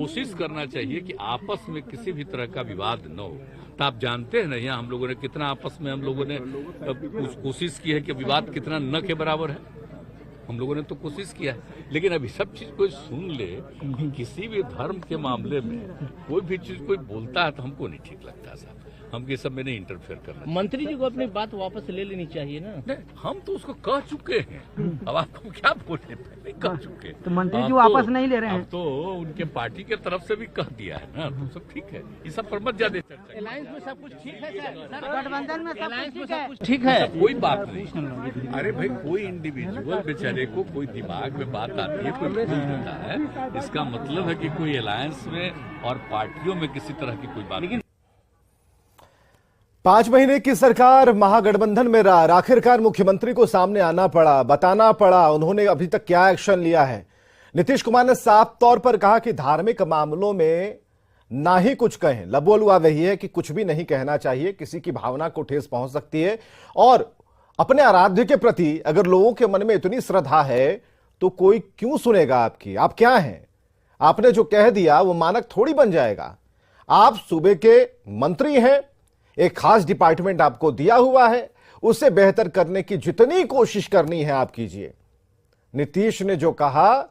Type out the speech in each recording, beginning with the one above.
कोशिश करना चाहिए कि आपस में किसी भी तरह का विवाद न हो। तो आप जानते हैं ना, यहाँ हम लोगों ने कितना आपस में हम लोगों ने कोशिश की है कि विवाद कितना न के बराबर है। हम लोगों ने तो कोशिश किया है, लेकिन अभी सब चीज कोई सुन ले कि किसी भी धर्म के मामले में कोई भी चीज कोई बोलता है तो हमको नहीं ठीक लगता साहब। हम ये सब में नहीं इंटरफेयर करना। मंत्री जी को अपनी बात वापस ले लेनी चाहिए ना। नहीं, हम तो उसको कह चुके हैं, अब आपको क्या बोले, पहले कह चुके हैं। तो मंत्री जी वापस नहीं ले रहे हैं। अब तो उनके पार्टी के तरफ से भी कह दिया है ना, तो सब ठीक है। ये सब पर मत ज्यादा चर्चा। अलायंस में सब कुछ ठीक है सर, गठबंधन में सब कुछ ठीक है। कोई बात नहीं। अरे भाई, कोई इंडिविजुअल बेचारे को कोई दिमाग में बात आती है, कोई भूल होता है, इसका मतलब है कि कोई अलायंस में और पार्टियों में किसी तरह की कोई बात नहीं। 5 महीने की सरकार महागठबंधन में रहा, आखिरकार मुख्यमंत्री को सामने आना पड़ा, बताना पड़ा उन्होंने अभी तक क्या एक्शन लिया है। नीतीश कुमार ने साफ तौर पर कहा कि धार्मिक मामलों में ना ही कुछ कहें। लबोलुआ वही है कि कुछ भी नहीं कहना चाहिए, किसी की भावना को ठेस पहुंच सकती है। और अपने आराध्य के प्रति अगर लोगों के मन में इतनी श्रद्धा है तो कोई क्यों सुनेगा आपकी? आप क्या हैं? आपने जो कह दिया वो मानक थोड़ी बन जाएगा। आप सूबे के मंत्री हैं, एक खास डिपार्टमेंट आपको दिया हुआ है, उसे बेहतर करने की जितनी कोशिश करनी है आप कीजिए। नीतीश ने जो कहा,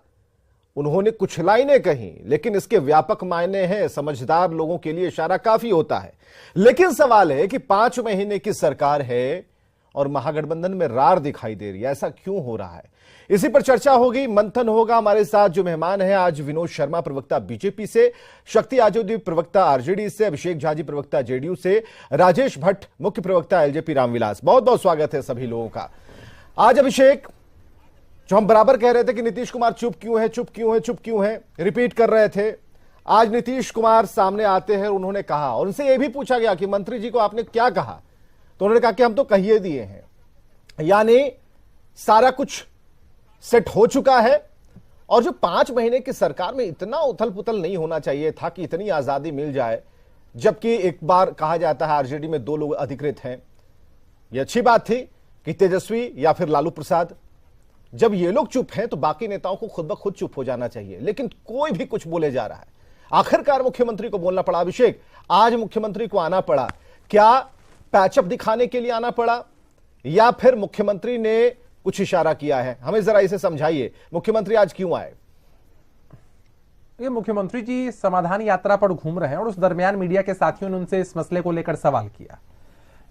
उन्होंने कुछ लाइनें कही, लेकिन इसके व्यापक मायने हैं। समझदार लोगों के लिए इशारा काफी होता है। लेकिन सवाल है कि 5 महीने की सरकार है और महागठबंधन में रार दिखाई दे रही है, ऐसा क्यों हो रहा है? इसी पर चर्चा होगी, मंथन होगा। हमारे साथ जो मेहमान हैं आज, विनोद शर्मा प्रवक्ता बीजेपी से, शक्ति आजोदी प्रवक्ता आरजेडी से, अभिषेक झा जी प्रवक्ता जेडीयू से, राजेश भट्ट मुख्य प्रवक्ता एलजेपी रामविलास। बहुत बहुत स्वागत है सभी लोगों का। आज अभिषेक, जो हम बराबर कह रहे थे कि नीतीश कुमार चुप क्यों है, चुप क्यों है, चुप क्यों है, रिपीट कर रहे थे, आज नीतीश कुमार सामने आते हैं। उन्होंने कहा, और उनसे यह भी पूछा गया कि मंत्री जी को आपने क्या कहा, तो उन्होंने कहा कि हम तो कहिए दिए हैं। यानी सारा कुछ सेट हो चुका है। और जो 5 महीने की सरकार में इतना उथल पुथल नहीं होना चाहिए था कि इतनी आजादी मिल जाए, जबकि एक बार कहा जाता है आरजेडी में 2 लोग अधिकृत हैं। यह अच्छी बात थी कि तेजस्वी या फिर लालू प्रसाद। जब ये लोग चुप हैं तो बाकी नेताओं को खुद ब खुद चुप हो जाना चाहिए, लेकिन कोई भी कुछ बोले जा रहा है। आखिरकार मुख्यमंत्री को बोलना पड़ा। अभिषेक, आज मुख्यमंत्री को आना पड़ा, क्या पैचअप दिखाने के लिए आना पड़ा या फिर मुख्यमंत्री ने कुछ इशारा किया है? हमें जरा इसे समझाइए, मुख्यमंत्री आज क्यों आए? ये मुख्यमंत्री जी समाधान यात्रा पर घूम रहे हैं और उस दरमियान मीडिया के साथियों ने उनसे इस मसले को लेकर सवाल किया।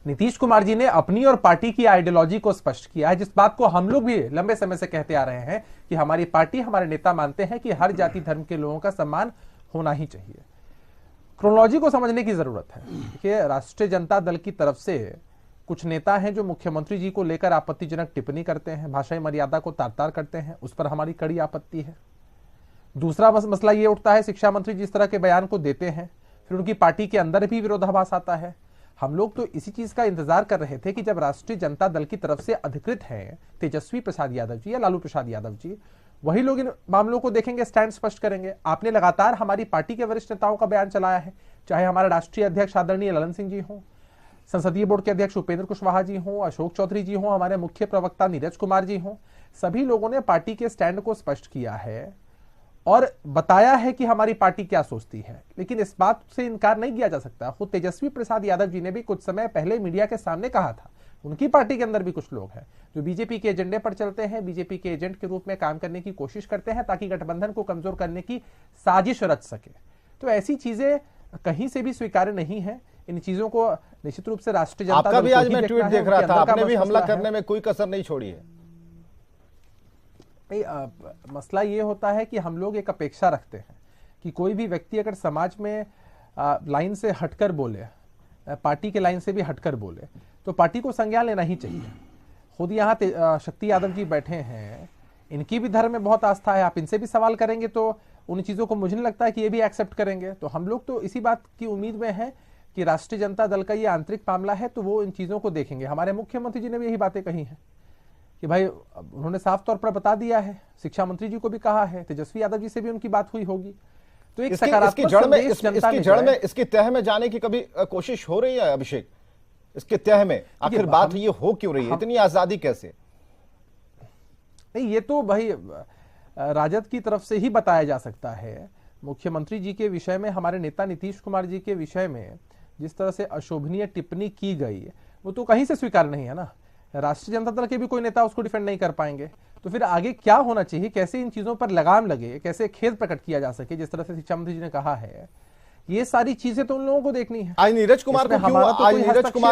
नीतीश कुमार जी ने अपनी और पार्टी की आइडियोलॉजी को स्पष्ट किया है, जिस बात को हम लोग भी लंबे समय से कहते आ रहे हैं कि हमारी पार्टी, हमारे नेता मानते हैं कि हर जाति धर्म के लोगों का सम्मान होना ही चाहिए। क्रोनोलॉजी को समझने की जरूरत है। देखिए, राष्ट्रीय जनता दल की तरफ से कुछ नेता हैं जो मुख्यमंत्री जी को लेकर आपत्तिजनक टिप्पणी करते हैं, भाषाई मर्यादा को तार-तार करते हैं, उस पर हमारी कड़ी आपत्ति है। दूसरा मसला ये उठता है, शिक्षा मंत्री जिस तरह के बयान को देते हैं, फिर उनकी पार्टी के अंदर भी विरोधाभास आता है। हम लोग तो इसी चीज का इंतजार कर रहे थे कि जब राष्ट्रीय जनता दल की तरफ से अधिकृत हैं तेजस्वी प्रसाद यादव जी या लालू प्रसाद यादव जी, वही लोग इन मामलों को देखेंगे, स्टैंड स्पष्ट करेंगे। आपने लगातार हमारी पार्टी के वरिष्ठ नेताओं का बयान चलाया है, चाहे हमारे राष्ट्रीय अध्यक्ष आदरणीय ललन सिंह जी हों, संसदीय बोर्ड के अध्यक्ष उपेंद्र कुशवाहा जी हों, अशोक चौधरी जी हों, हमारे मुख्य प्रवक्ता नीरज कुमार जी हों, सभी लोगों ने पार्टी के स्टैंड को स्पष्ट किया है और बताया है कि हमारी पार्टी क्या सोचती है। लेकिन इस बात से इनकार नहीं किया जा सकता। खुद तेजस्वी प्रसाद यादव जी ने भी कुछ समय पहले मीडिया के सामने कहा था, उनकी पार्टी के अंदर भी कुछ लोग हैं जो बीजेपी के एजेंडे पर चलते हैं, बीजेपी के एजेंट के रूप में काम करने की कोशिश करते हैं ताकि गठबंधन को कमजोर करने की साजिश रच सके। तो ऐसी चीजें कहीं से भी स्वीकार्य नहीं है। इन चीजों को निश्चित रूप से राष्ट्रीय जनता आपका भी आज मैं ट्वीट देख रहा था, आपने भी हमला है। करने में कोई कसर नहीं छोड़ी है। मसला ये होता है कि हम लोग एक अपेक्षा रखते हैं कि कोई भी व्यक्ति अगर समाज में लाइन से हटकर बोले, पार्टी के लाइन से भी हटकर बोले, तो पार्टी को संज्ञान लेना ही चाहिए। खुद यहाँ शक्ति यादव जी बैठे हैं, इनकी भी धर्म में बहुत आस्था है। आप इनसे भी सवाल करेंगे तो उन चीजों को मुझे नहीं लगता है कि ये भी एक्सेप्ट करेंगे। तो हम लोग तो इसी बात की उम्मीद में हैं कि राष्ट्रीय जनता दल का ये आंतरिक मामला है तो वो इन चीजों को देखेंगे। हमारे मुख्यमंत्री जी ने भी यही बातें कही हैं कि भाई, उन्होंने साफ तौर पर बता दिया है, शिक्षा मंत्री जी को भी कहा है, तेजस्वी यादव जी से भी उनकी बात हुई होगी। तो एक सकारात्मक इसकी तह में जाने की कभी कोशिश हो रही है अभिषेक? इसके तह में आखिर बात ये हो क्यों रही है? इतनी आजादी कैसे? नहीं, ये तो भाई राजद की तरफ से ही बताया जा सकता है। मुख्यमंत्री जी के विषय में, हमारे नेता नीतीश कुमार जी के विषय में जिस तरह से अशोभनीय टिप्पणी की गई वो तो कहीं से स्वीकार नहीं है ना। राष्ट्रीय जनता दल के भी कोई नेता उसको डिफेंड नहीं कर पाएंगे, तो फिर आगे क्या होना चाहिए, कैसे इन चीजों पर लगाम लगे, कैसे खेद प्रकट किया जा सके, जिस तरह से शिक्षा मंत्री जी ने कहा है, ये सारी चीजें तो उन लोगों को देखनी है। आज नीरज कुमार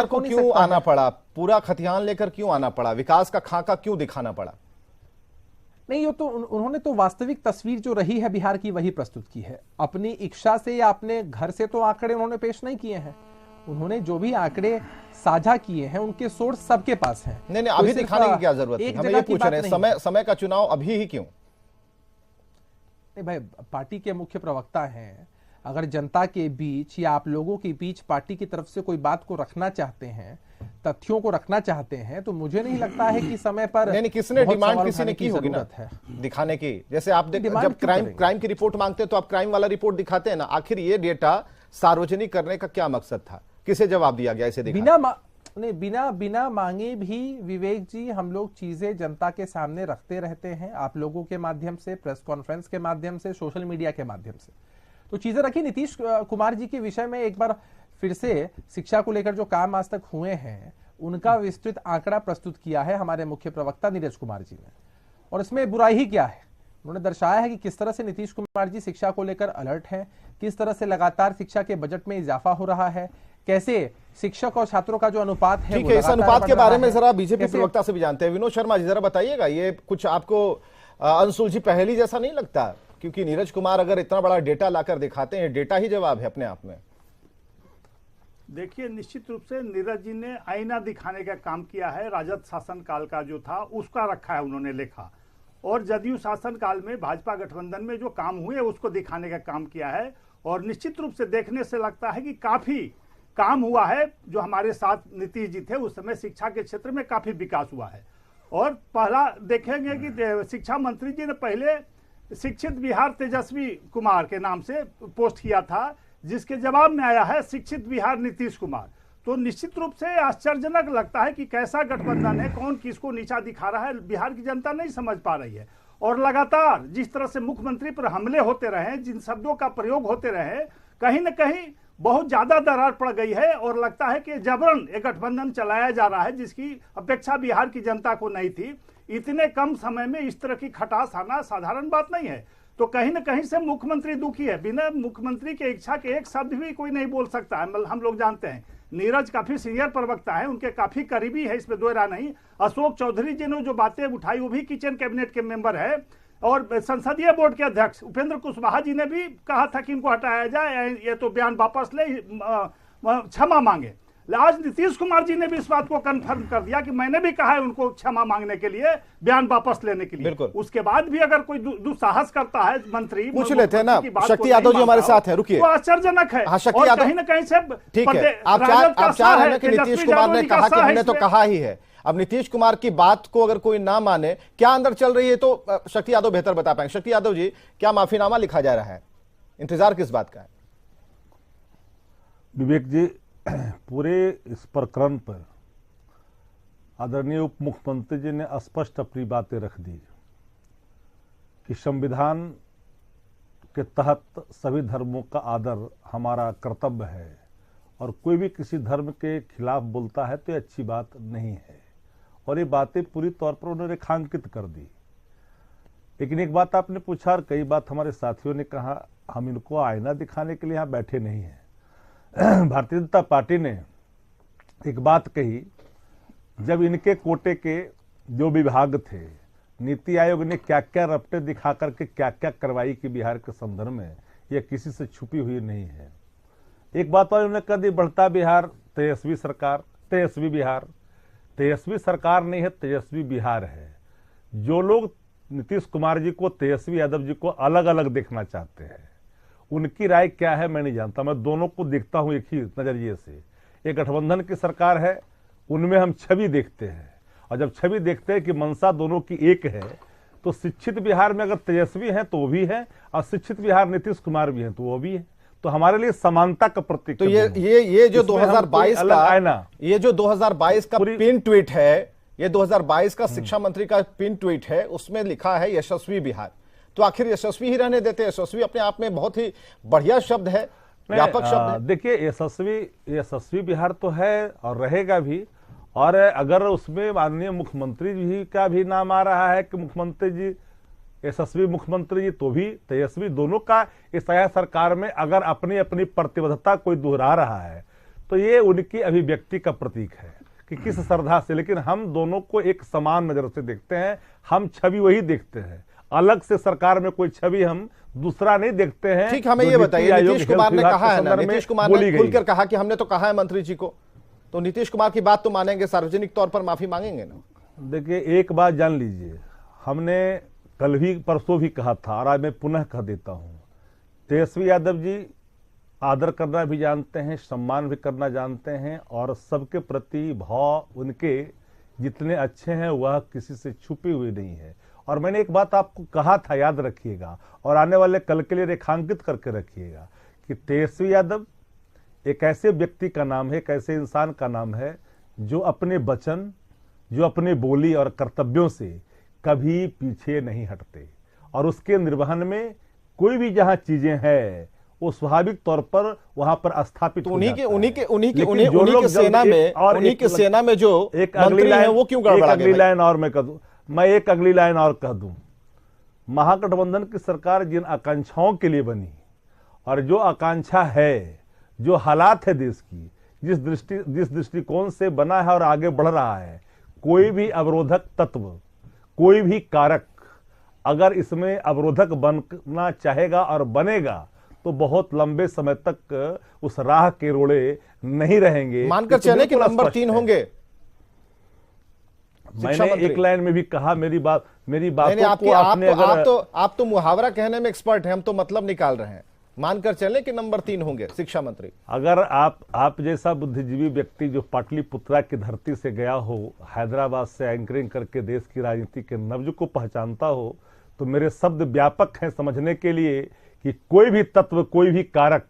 को क्यों आना पड़ा, पूरा खतियान लेकर क्यों आना पड़ा, विकास का खाका क्यों दिखाना पड़ा? नहीं, ये तो उन्होंने तो वास्तविक तस्वीर जो रही है बिहार की वही प्रस्तुत की है। अपनी इच्छा से या अपने घर से तो आंकड़े उन्होंने पेश नहीं किए हैं। उन्होंने जो भी आंकड़े साझा किए हैं उनके सोर्स सबके पास हैं। नहीं, अभी दिखाने की क्या जरूरत है? हम ये पूछ रहे हैं, समय का चुनाव अभी ही क्यों? नहीं भाई, पार्टी के मुख्य प्रवक्ता हैं, अगर जनता के बीच या आप लोगों के बीच पार्टी की तरफ से कोई बात को रखना चाहते हैं, तथ्यों को रखना चाहते हैं, तो मुझे नहीं लगता है कि समय पर नहीं, किसने डिमांड किसी ने की होगी ना दिखाने की। जैसे आप जब क्राइम की रिपोर्ट मांगते हैं तो आप क्राइम वाला रिपोर्ट दिखाते हैं ना। आखिर ये डेटा सार्वजनिक करने का क्या मकसद था, किसे जवाब दिया गया इसे बिना मांगे भी विवेक जी हम लोग चीजें जनता के सामने रखते रहते हैं, आप लोगों के माध्यम से, प्रेस कॉन्फ्रेंस के माध्यम से, सोशल मीडिया के माध्यम से तो चीजें रखी। नीतीश कुमार जी के विषय में एक बार फिर से शिक्षा को लेकर जो काम आज तक हुए हैं उनका विस्तृत आंकड़ा प्रस्तुत किया है हमारे मुख्य प्रवक्ता नीरज कुमार जी ने, और इसमें बुराई ही क्या है। उन्होंने दर्शाया है कि किस तरह से नीतीश कुमार जी शिक्षा को लेकर अलर्ट हैं, किस तरह से लगातार शिक्षा के बजट में इजाफा हो रहा है, कैसे शिक्षक और छात्रों का जो अनुपात है, ठीक है, इस अनुपात के बारे में जरा बीजेपी प्रवक्ता से भी जानते हैं। विनोद शर्मा जी, जरा बताइएगा, ये कुछ आपको अनसुलझी पहेली जैसा नहीं लगता? क्योंकि नीरज कुमार अगर इतना बड़ा डेटा लाकर दिखाते हैं, डेटा ही जवाब है अपने आप में। देखिए, निश्चित रूप से नीरज जी ने आईना दिखाने का काम किया है। राजद शासन काल का जो था उसका रखा है उन्होंने लेखा, और जदयू शासन काल में भाजपा गठबंधन में जो काम हुए उसको दिखाने का काम किया है। और निश्चित रूप से देखने से लगता है कि काफी काम हुआ है। जो हमारे साथ नीतीश जी थे उस समय शिक्षा के क्षेत्र में काफी विकास हुआ है। और पहला देखेंगे कि शिक्षा मंत्री जी ने पहले शिक्षित बिहार तेजस्वी कुमार के नाम से पोस्ट किया था, जिसके जवाब में आया है शिक्षित बिहार नीतीश कुमार। तो निश्चित रूप से आश्चर्यजनक लगता है कि कैसा गठबंधन है, कौन किसको नीचा दिखा रहा है, बिहार की जनता नहीं समझ पा रही है। और लगातार जिस तरह से मुख्यमंत्री पर हमले होते रहे, जिन शब्दों का प्रयोग होते रहे, कहीं न कहीं बहुत ज्यादा दरार पड़ गई है। और लगता है कि जबरन एक गठबंधन चलाया जा रहा है जिसकी अपेक्षा बिहार की जनता को नहीं थी। इतने कम समय में इस तरह की खटास आना साधारण बात नहीं है। तो कहीं न कहीं से मुख्यमंत्री दुखी है। बिना मुख्यमंत्री के इच्छा के एक शब्द भी कोई नहीं बोल सकता है। हम लोग जानते हैं नीरज काफी सीनियर प्रवक्ता है, उनके काफी करीबी है, इसमें दो राय नहीं। अशोक चौधरी जी ने जो बातें उठाई वो भी किचन कैबिनेट के मेंबर है। और संसदीय बोर्ड के अध्यक्ष उपेंद्र कुशवाहा जी ने भी कहा था कि इनको हटाया जाए, ये तो बयान वापस ले, क्षमा मांगे। आज नीतीश कुमार जी ने भी इस बात को कंफर्म कर दिया कि मैंने भी कहा है उनको क्षमा मांगने के लिए, बयान वापस लेने के लिए। उसके बाद भी अगर कोई दुस्साहस करता है मंत्री, पूछ लेते हैं ना। शक्ति यादव जी हमारे साथ है, रुकिए। वो आश्चर्यजनक है। शक्ति यादव, कहीं न कहीं से ठीक है, आप चाह रहे हैं कि नीतीश कुमार ने कहा कि हमने तो कहा ही है। अब नीतीश कुमार की बात को अगर कोई ना माने, क्या अंदर चल रही है, तो शक्ति यादव बेहतर बता पाएंगे। शक्ति यादव जी, क्या माफीनामा लिखा जा रहा है? इंतजार किस बात का है? विवेक जी, पूरे इस प्रकरण पर आदरणीय उप मुख्यमंत्री जी ने स्पष्ट अपनी बातें रख दी कि संविधान के तहत सभी धर्मों का आदर हमारा कर्तव्य है, और कोई भी किसी धर्म के खिलाफ बोलता है तो ये अच्छी बात नहीं है। और ये बातें पूरी तौर पर उन्होंने रेखांकित कर दी। लेकिन एक बात आपने पूछा और कई बात हमारे साथियों ने कहा, हम इनको आईना दिखाने के लिए यहाँ बैठे नहीं हैं। भारतीय जनता पार्टी ने एक बात कही, जब इनके कोटे के जो विभाग थे, नीति आयोग ने क्या क्या रपटे दिखा करके क्या क्या कार्रवाई की बिहार के संदर्भ में, यह किसी से छुपी हुई नहीं है। एक बात और उन्होंने कह दी, बढ़ता बिहार, तेजस्वी सरकार, तेजस्वी बिहार। तेजस्वी सरकार नहीं है, तेजस्वी बिहार है। जो लोग नीतीश कुमार जी को, तेजस्वी यादव जी को अलग अलग देखना चाहते हैं, उनकी राय क्या है मैं नहीं जानता। मैं दोनों को देखता हूं एक ही नजरिए से। एक गठबंधन की सरकार है, उनमें हम छवि देखते हैं, और जब छवि देखते हैं कि मंशा दोनों की एक है, तो शिक्षित बिहार में अगर तेजस्वी हैं तो वो भी है, और शिक्षित बिहार नीतीश कुमार भी हैं तो वो भी है। तो हमारे लिए समानता का प्रतीक। तो ये जो 2022 का, ये जो 2022 का पिन ट्वीट है, ये 2022 का शिक्षा मंत्री का पिन ट्वीट है, उसमें लिखा है यशस्वी बिहार। तो आखिर यशस्वी ही रहने देते। यशस्वी अपने आप में बहुत ही बढ़िया शब्द है, व्यापक शब्द है। देखिए, यशस्वी बिहार तो है और रहेगा भी। और अगर उसमें माननीय मुख्यमंत्री जी का भी नाम आ रहा है कि मुख्यमंत्री जी यशस्वी मुख्यमंत्री जी, तो भी तेजस्वी, दोनों का इस सरकार में अगर अपनी अपनी प्रतिबद्धता कोई दोहरा रहा है तो ये उनकी अभिव्यक्ति का प्रतीक है कि किस श्रद्धा से। लेकिन हम दोनों को एक समान नजर से देखते हैं, हम छवि वही देखते हैं, अलग से सरकार में कोई छवि हम दूसरा नहीं देखते हैं। ठीक, हमें ये बताइए, नीतीश कुमार ने कहा है ना, नीतीश कुमार ने खुलकर कहा कि हमने तो कहा है मंत्री जी को, तो नीतीश कुमार की बात तो मानेंगे, सार्वजनिक तौर पर माफी मांगेंगे ना? देखिए, एक बात जान लीजिए, हमने कल भी परसों भी कहा था और आज मैं पुनः कह देता हूं, तेजस्वी यादव जी आदर करना भी जानते हैं, सम्मान भी करना जानते हैं और सबके प्रति भाव उनके जितने अच्छे हैं वह किसी से छुपी हुई नहीं है। और मैंने एक बात आपको कहा था, याद रखिएगा और आने वाले कल के लिए रेखांकित करके रखिएगा कि तेजस्वी यादव एक ऐसे व्यक्ति का नाम है, एक ऐसे इंसान का नाम है जो अपने वचन, जो अपने बोली और कर्तव्यों से कभी पीछे नहीं हटते और उसके निर्वहन में कोई भी जहां चीजें हैं वो स्वाभाविक तौर पर वहां पर स्थापित हो जाता है। उन्हीं के सेना में जो एक अगली लाइन वो क्यों गड़बड़ा? अगली लाइन और मैं कह दूं, मैं एक अगली लाइन और कह दूं, महागठबंधन की सरकार जिन आकांक्षाओं के लिए बनी और जो आकांक्षा है, जो हालात है देश की, जिस दृष्टिकोण से बना है और आगे बढ़ रहा है, कोई भी अवरोधक तत्व, कोई भी कारक अगर इसमें अवरोधक बनना चाहेगा और बनेगा तो बहुत लंबे समय तक उस राह के रोड़े नहीं रहेंगे। मानकर चले कि नंबर 3 होंगे। मैंने एक लाइन में भी कहा, मेरी बात को आपने आप तो मुहावरा कहने में एक्सपर्ट हैं, हम तो मतलब निकाल रहे हैं। मानकर चले कि नंबर 3 होंगे शिक्षा मंत्री। अगर आप जैसा बुद्धिजीवी व्यक्ति जो पाटलिपुत्रा की धरती से गया हो, हैदराबाद से एंकरिंग करके देश की राजनीति के नब्ज को पहचानता हो, तो मेरे शब्द व्यापक हैं समझने के लिए कि कोई भी तत्व, कोई भी कारक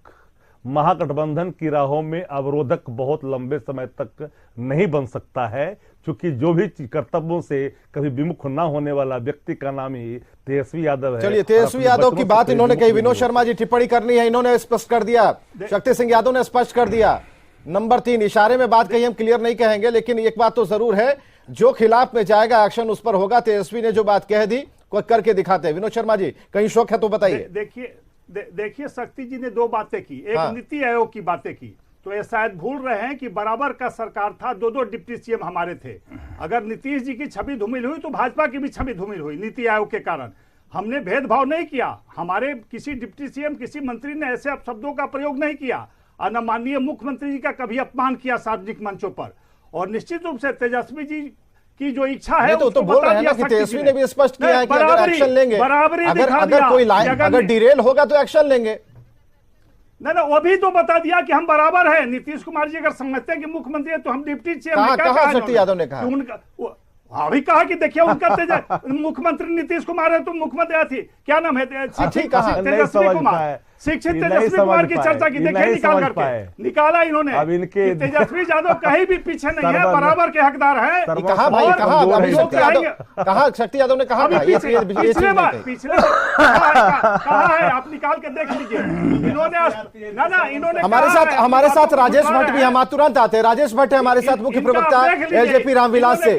महागठबंधन की राहों में अवरोधक बहुत लंबे समय तक नहीं बन सकता है, क्योंकि जो भी कर्तव्यों से कभी विमुख न होने वाला व्यक्ति का नाम ही तेजस्वी यादव है। चलिए, तेजस्वी यादव की बात इन्होंने कही, विनोद शर्मा जी टिप्पणी करनी है, इन्होंने स्पष्ट कर दिया, शक्ति सिंह यादव ने स्पष्ट कर दिया, नंबर 3 इशारे में बात कही, हम क्लियर नहीं कहेंगे, लेकिन एक बात तो जरूर है, जो खिलाफ में जाएगा एक्शन उस पर होगा। तेजस्वी ने जो बात कह दी कोई करके दिखाते हैं। विनोद शर्मा जी, कहीं शौक है तो बताइए। देखिए, शक्ति जी ने 2 बातें की, एक नीति आयोग की बातें की, तो ये शायद भूल रहे हैं कि बराबर का सरकार था, 2 डिप्टी सीएम हमारे थे। अगर नीतीश जी की छवि धूमिल हुई तो भाजपा की भी छवि धूमिल हुई नीति आयोग के कारण। हमने भेदभाव नहीं किया, हमारे किसी डिप्टी सीएम, किसी मंत्री ने ऐसे शब्दों का प्रयोग नहीं किया और न माननीय मुख्यमंत्री जी का कभी अपमान किया सार्वजनिक मंचों पर। और निश्चित रूप से तेजस्वी जी की जो इच्छा है तो बोल रहे हैं ना कि तेजस्वी ने भी स्पष्ट किया है कि अगर एक्शन लेंगे, अगर कोई लाइन अगर डिरेल होगा तो एक्शन लेंगे। नहीं, वो भी तो बता दिया कि हम बराबर हैं। नीतीश कुमार जी अगर समझते हैं कि मुख्यमंत्री है तो हम डिप्टी सीएम। कहा शक्ति यादव ने कहा, अभी कहा कि देखिए उनका मुख्यमंत्री नीतीश कुमार है तो मुख्यमंत्री थी, क्या नाम है, तेजस्वी कुमार, शिक्षित तेजस्वी कुमार की चर्चा की, देखिए निकाल करके निकाला इन्होंने। अब इनके तेजस्वी यादव कहीं भी पीछे नहीं है, बराबर के हकदार है। कहा भाई, कहा शक्ति यादव ने कहा, पिछले कहा है, आप निकाल के देख लीजिए। इन्होंने हमारे साथ राजेश भट्ट भी, हम तुरंत आते हैं। राजेश भट्ट है हमारे साथ, मुख्य प्रवक्ता एलजेपी रामविलास से।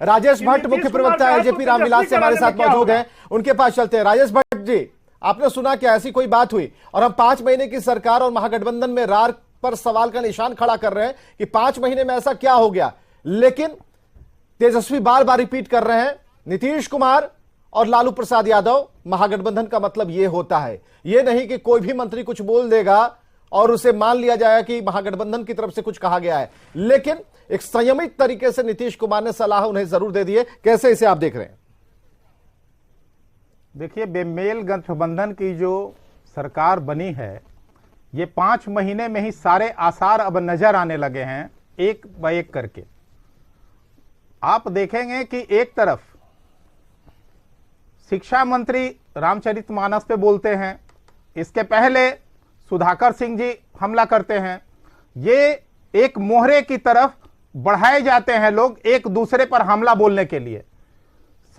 राजेश भट्ट मुख्य प्रवक्ता एलजेपी रामविलास से हमारे साथ मौजूद हैं, उनके पास चलते हैं। राजेश भट्ट जी, आपने सुना कि ऐसी कोई बात हुई और हम 5 महीने की सरकार और महागठबंधन में रार पर सवाल का निशान खड़ा कर रहे हैं कि 5 महीने में ऐसा क्या हो गया, लेकिन तेजस्वी बार बार रिपीट कर रहे हैं नीतीश कुमार और लालू प्रसाद यादव। महागठबंधन का मतलब यह होता है, यह नहीं कि कोई भी मंत्री कुछ बोल देगा और उसे मान लिया जाएगा कि महागठबंधन की तरफ से कुछ कहा गया है, लेकिन एक संयमित तरीके से नीतीश कुमार ने सलाह उन्हें जरूर दे दी है। कैसे इसे आप देख रहे हैं? देखिए, बेमेल गठबंधन की जो सरकार बनी है, ये 5 महीने में ही सारे आसार अब नजर आने लगे हैं, एक बाय एक करके। आप देखेंगे कि एक तरफ शिक्षा मंत्री रामचरितमानस पे बोलते हैं, इसके पहले सुधाकर सिंह जी हमला करते हैं। ये एक मोहरे की तरफ बढ़ाए जाते हैं लोग एक दूसरे पर हमला बोलने के लिए।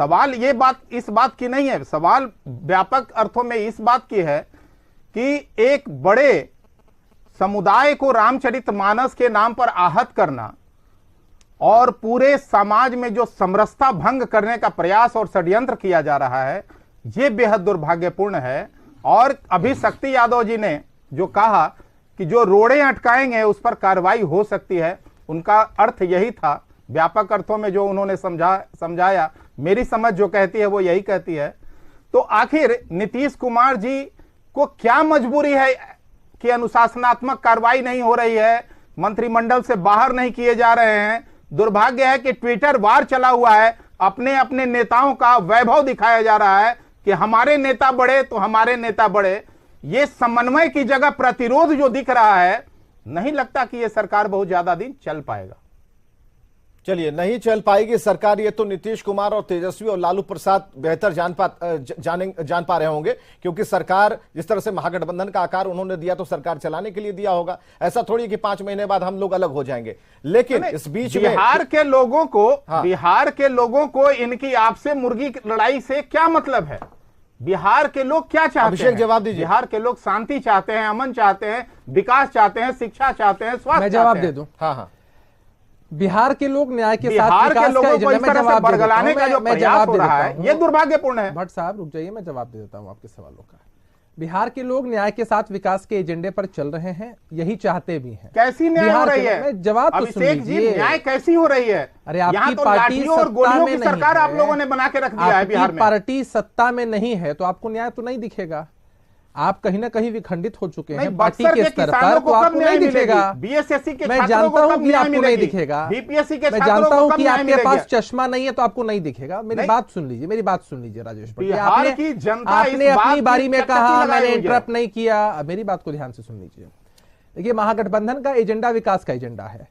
सवाल ये बात इस बात की नहीं है, सवाल व्यापक अर्थों में इस बात की है कि एक बड़े समुदाय को रामचरितमानस के नाम पर आहत करना और पूरे समाज में जो समरसता भंग करने का प्रयास और षड्यंत्र किया जा रहा है, यह बेहद दुर्भाग्यपूर्ण है। और अभी शक्ति यादव जी ने जो कहा कि जो रोड़े अटकाएंगे उस पर कार्रवाई हो सकती है, उनका अर्थ यही था। व्यापक अर्थों में जो उन्होंने समझाया, मेरी समझ जो कहती है वो यही कहती है। तो आखिर नीतीश कुमार जी को क्या मजबूरी है कि अनुशासनात्मक कार्रवाई नहीं हो रही है, मंत्रिमंडल से बाहर नहीं किए जा रहे हैं? दुर्भाग्य है कि ट्विटर वार चला हुआ है, अपने अपने नेताओं का वैभव दिखाया जा रहा है कि हमारे नेता बढ़े तो हमारे नेता बढ़े। ये समन्वय की जगह प्रतिरोध जो दिख रहा है, नहीं लगता कि यह सरकार बहुत ज्यादा दिन चल पाएगा। चलिए, नहीं चल पाएगी सरकार, ये तो नीतीश कुमार और तेजस्वी और लालू प्रसाद बेहतर जान पा रहे होंगे, क्योंकि सरकार जिस तरह से महागठबंधन का आकार उन्होंने दिया तो सरकार चलाने के लिए दिया होगा। ऐसा थोड़ी कि 5 महीने बाद हम लोग अलग हो जाएंगे। लेकिन इस बीच में बिहार के लोगों को इनकी आपसे मुर्गी लड़ाई से क्या मतलब है? बिहार के लोग क्या चाहते हैं? अभिषेक जवाब दीजिए। बिहार के लोग शांति चाहते हैं, अमन चाहते हैं, विकास चाहते हैं, शिक्षा चाहते हैं, स्वास्थ्य। मैं जवाब दे दूं। हाँ, बिहार के लोग न्याय के साथ बिहार के लोगों को इस तरह से बरगलाने का जो प्रयास हो रहा है, यह दुर्भाग्यपूर्ण है। भट्ट साहब रुक जाइए, मैं जवाब दे देता हूं आपके सवालों का। बिहार के लोग न्याय के साथ विकास के एजेंडे पर चल रहे हैं, यही चाहते भी हैं। कैसी न्याय हो रही है? मैं जवाब तो सुन लीजिए। न्याय कैसी हो रही है? अरे आपकी तो पार्टी लाठियों और गोलियों की सरकार आप लोगों ने बना के रख दिया है बिहार में। पार्टी सत्ता में नहीं है तो आपको न्याय तो नहीं दिखेगा। आप कहीं ना कहीं विखंडित हो चुके हैं पार्टी के स्तर पर, तो आपको नहीं दिखेगा। बीएसएससी के मैं जानता हूं कि आपको नहीं दिखेगा, बीपीएससी के मैं जानता हूं कि आपके पास चश्मा नहीं है तो आपको नहीं दिखेगा। मेरी बात सुन लीजिए राजेश भट्ट, आपने अपनी बारी में कहा, मैंने इंटरप्ट नहीं किया। मेरी बात को ध्यान से सुन लीजिए। देखिए, महागठबंधन का एजेंडा विकास का एजेंडा है,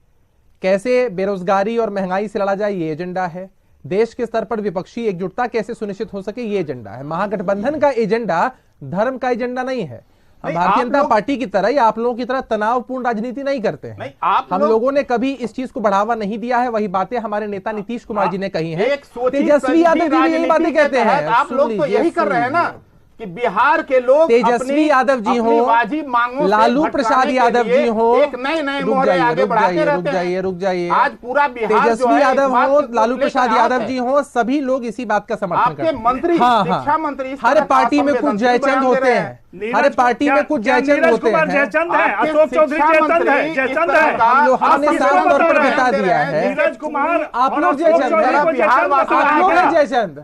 कैसे बेरोजगारी और महंगाई से लड़ा जाए ये एजेंडा है, देश के स्तर पर विपक्षी एकजुटता कैसे सुनिश्चित हो सके ये एजेंडा है। महागठबंधन का एजेंडा धर्म का एजेंडा नहीं है। हम भारतीय जनता पार्टी की तरह या आप लोगों की तरह तनावपूर्ण राजनीति नहीं करते हैं। हम लोगों ने कभी इस चीज को बढ़ावा नहीं दिया है। वही बातें हमारे नेता नीतीश कुमार जी ने कही हैं। तेजस्वी यादव जी भी यही बातें कहते हैं। आप लोग तो यही कर रहे हैं ना कि बिहार के लोग तेजस्वी यादव जी हो, लालू प्रसाद यादव जी हो, एक नए मोहरे आगे बढ़ाते रहते हैं। रुक जाइए। आज पूरा बिहार तेजस्वी यादव हो, लालू प्रसाद यादव जी हो, सभी लोग इसी बात का समर्थन करते हैं। आपके मंत्री, शिक्षा मंत्री, हर पार्टी में कुछ जयचंद होते हैं, हर पार्टी में कुछ जयचंद होते हैं। जयचंद है, अशोक चौधरी जयचंद है, जयचंद है। हमने साफ तौर पर बता दिया है। नीरज कुमार, आप लोग जयचंद, आप लोग हैं जयचंद,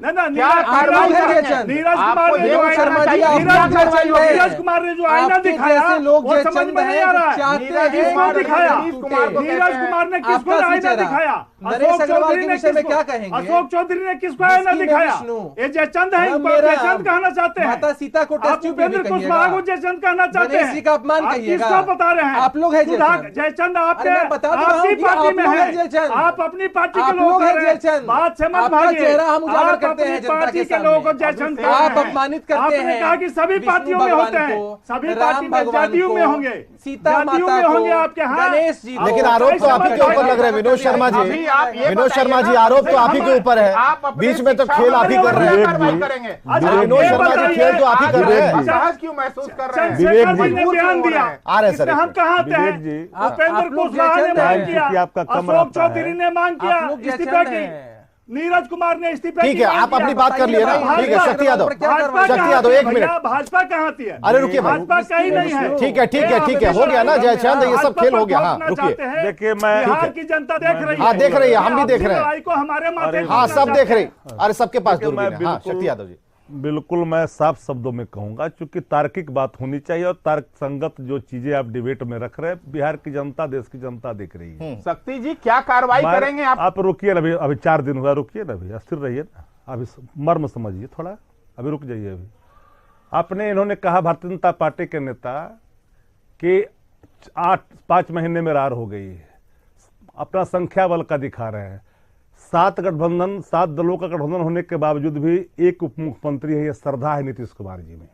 नीरज कुमार ने जो आईना दिखाया लोग वो समझ में नहीं आ रहा है। नीरज कुमार ने किसको आईना दिखाया? नरेश अग्रवाल के विषय में क्या कहेंगे? अशोक चौधरी ने किसको आईना दिखाया? ये जयचंद है, जयचंद कहना चाहते हैं। माता सीता को टेस्ट उपेंद्र कुशवाहा को जयचंद कहना चाहते हैं। का अपमान कहिएगा। किसको बता रहे हैं? आप लोग हैं जयचंद, आपके आपकी पार्टी में है, आप अपनी पार्टी के लोग हैं। बात से मत भागिए। चेहरा हम उजागर करते हैं जनता के सामने। लोगों को जयचंद आप अपमानित करते हैं। कहा कि सभी पार्टियों में होते हैं, सभी पार्टी में जातियों में होंगे, सीता माता को, होंगे आपके। गणेश जी, लेकिन आरोप तो आप ही के ऊपर लग रहे हैं विनोद शर्मा जी। विनोद शर्मा जी, आरोप तो आप ही के ऊपर है। बीच में तो खेल आप ही कर रहे हैं। विनोद शर्मा जी, खेल तो आप ही कर रहे हैं। क्यों महसूस कर रहे हैं? चंद्रशेखर जी ने बयान दिया, आ रहे सर, हम कहाँ आते हैं? उपेंद्र कुशवाहा ने मांग किया, अशोक चौधरी ने मांग किया इस्तीफे की, नीरज कुमार ने इस्तीफे की। ठीक है, आप अपनी बात कर लिए ना। ठीक है, शक्ति यादव, शक्ति यादव, एक मिनट। भाजपा कहाँ आती है? अरे रुकिए, भाजपा कहीं नहीं है। ठीक है, हो गया ना जयचंद, ये सब खेल हो गया। हाँ रुकिए, देखिए, मैं बिहार की जनता देख रही है। हाँ देख रही है, हम भी देख रहे हैं। को हमारे माथे, हाँ सब देख रही। अरे सबके पास दूरबीन है। हाँ शक्ति यादव जी, बिल्कुल मैं साफ शब्दों में कहूंगा, क्योंकि तार्किक बात होनी चाहिए और तर्क संगत जो चीजें आप डिबेट में रख रहे हैं, बिहार की जनता, देश की जनता देख रही है। शक्ति जी क्या कार्रवाई करेंगे आप रुकिए ना, अभी 4 दिन हुआ, रुकिए ना, अभी अस्थिर रहिए ना, अभी मर्म समझिए थोड़ा, अभी रुक जाइए। अभी आपने, इन्होंने कहा भारतीय जनता पार्टी के नेता कि 5 महीने में रार हो गई है, अपना संख्या बल का दिखा रहे हैं। 7 दलों का गठबंधन होने के बावजूद भी एक उप मुख्यमंत्री है, यह श्रद्धा है नीतीश कुमार जी में।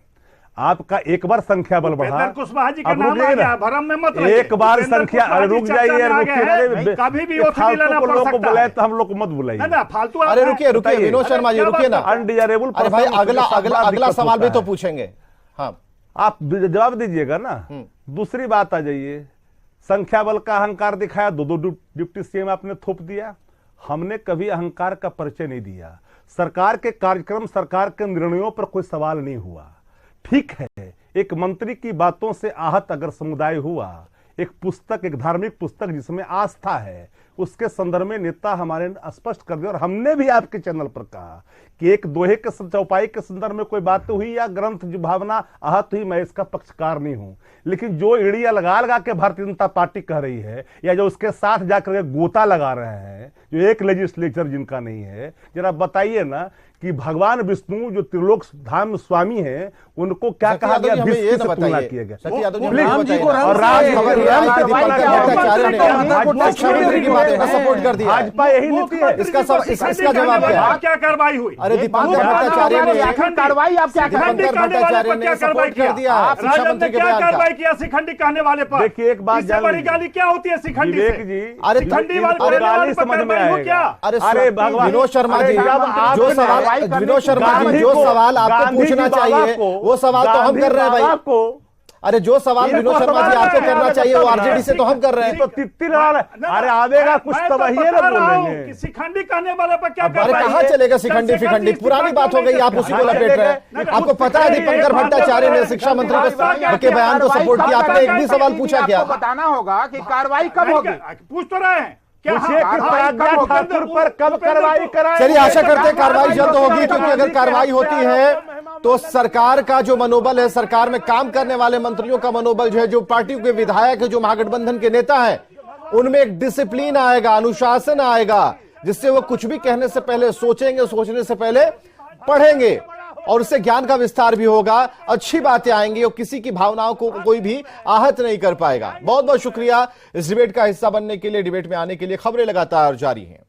आपका एक बार संख्या बल बढ़ा, उपेंद्र कुशवाहा जी का अब नाम रुकिए आ ना। गया, भरम में मत रहिए। एक बार उपेंद्र संख्या, कुशवाहा जी रुक चर्चा जाइए में आ गए हैं, कभी भी ओथ फालतू दिलाना को पड़ लोग को सकता बुलाए है। तो हम लोग को मत बुलाइए। ना फालतू। अरे रुकिए रुकिए बताइए। विनोद शर्मा जी, क्या रुकिए ना। बात अनडिजायरेबल अरे भाई अगला दिक्कत सवाल भी होता तो है। पूछेंगे। हाँ, आप जवाब दीजिएगा ना। दूसरी बात आ जाइए, संख्या बल का अहंकार दिखाया, दो डिप्टी सीएम आपने थोप दिया। हमने कभी अहंकार का परिचय नहीं दिया। सरकार के कार्यक्रम, सरकार के निर्णयों पर कोई सवाल नहीं हुआ। ठीक है, एक मंत्री की बातों से आहत अगर समुदाय हुआ, एक पुस्तक, एक धार्मिक पुस्तक जिसमें आस्था है, उसके संदर्भ में नेता हमारे स्पष्ट कर दिया। और हमने भी आपके चैनल पर कहा कि एक दोहे के चौपाई के संदर्भ में कोई बात हुई या ग्रंथ जो भावना आहत हुई, मैं इसका पक्षकार नहीं हूं। लेकिन जो एड़िया लगा लगा के भारतीय जनता पार्टी कह रही है, या जो उसके साथ जाकर गोता लगा रहे हैं, जो एक लेजिस्लेचर जिनका नहीं है, जरा बताइए ना कि भगवान विष्णु जो त्रिलोक धाम स्वामी हैं, उनको क्या कहा गया, हमें ये विष्णु ना से तुलना बताइए। किया गया। शक्ति यादव जी, प्लीज, हमें जी को बताइए। और राज खबर भट्टाचार्य ने शिक्षा मंत्री की बात का सपोर्ट कर दिया है। भाजपा यही नीति है। इसका जवाब क्या है? क्या कार्रवाई हुई? अरे दीपंकर भट्टाचार्य ने कार्रवाई आप क्या कर रहे हैं? दीपंकर भट्टाचार्य ने सपोर्ट कर दिया है शिक्षा राजद ने मंत्री के क्या बयान का। कार्रवाई किया शिखंडी कहने वाले पर? देखिए, एक बात इससे जान बड़ी लीजिए। गाली क्या होती है शिखंडी विवेक से? जी, अरे शिखंडी अरे वाले बोलने वाले गाली पर समझ में कार्रवाई हो क्या? आएगा। अरे भगवान, विनोद शर्मा जी, अरे जब आप जो सवाल विनोद शर्मा जी, जो सवाल आपको पूछना चाहिए वो सवाल तो हम कर रहे हैं भाई। अरे जो सवाल विनोद शर्मा जी आपको करना चाहिए वो आरजेडी से तो हम कर रहे हैं। तो तित्ती लड़ा रहे। अरे आवेगा कुछ मैं तो तो वही बता ना रहा हूं बोलेंगे। कि शिखंडी कहने वाले पर क्या अरे कार्रवाई कहाँ है? चलेगा शिखंडी फिखंडी, पुरानी बात हो गई, आप उसी को लपेट रहे हैं। आपको पता है दीपंकर भट्टाचार्य ने शिक्षा मंत्री के बयान को सपोर्ट किया, आपने एक भी सवाल पूछा क्या? आपको बताना होगा कि कार्रवाई कब होगी। पूछ तो रहे हैं क्या? पूछिए कि प्रज्ञा ठाकुर पर कब कार्रवाई कराएं। चलिए आशा करते हैं कार्रवाई जल्द होगी, क्योंकि अगर कार्रवाई होती है तो सरकार का जो मनोबल है, सरकार में काम करने वाले मंत्रियों का मनोबल जो है, जो पार्टी के विधायक है, जो महागठबंधन के नेता हैं, उनमें एक डिसिप्लिन आएगा, अनुशासन आएगा, जिससे वो कुछ भी कहने से पहले सोचेंगे, सोचने से पहले पढ़ेंगे, और उससे ज्ञान का विस्तार भी होगा, अच्छी बातें आएंगी और किसी की भावनाओं को कोई भी आहत नहीं कर पाएगा। बहुत बहुत शुक्रिया इस डिबेट का हिस्सा बनने के लिए, डिबेट में आने के लिए। खबरें लगातार जारी हैं।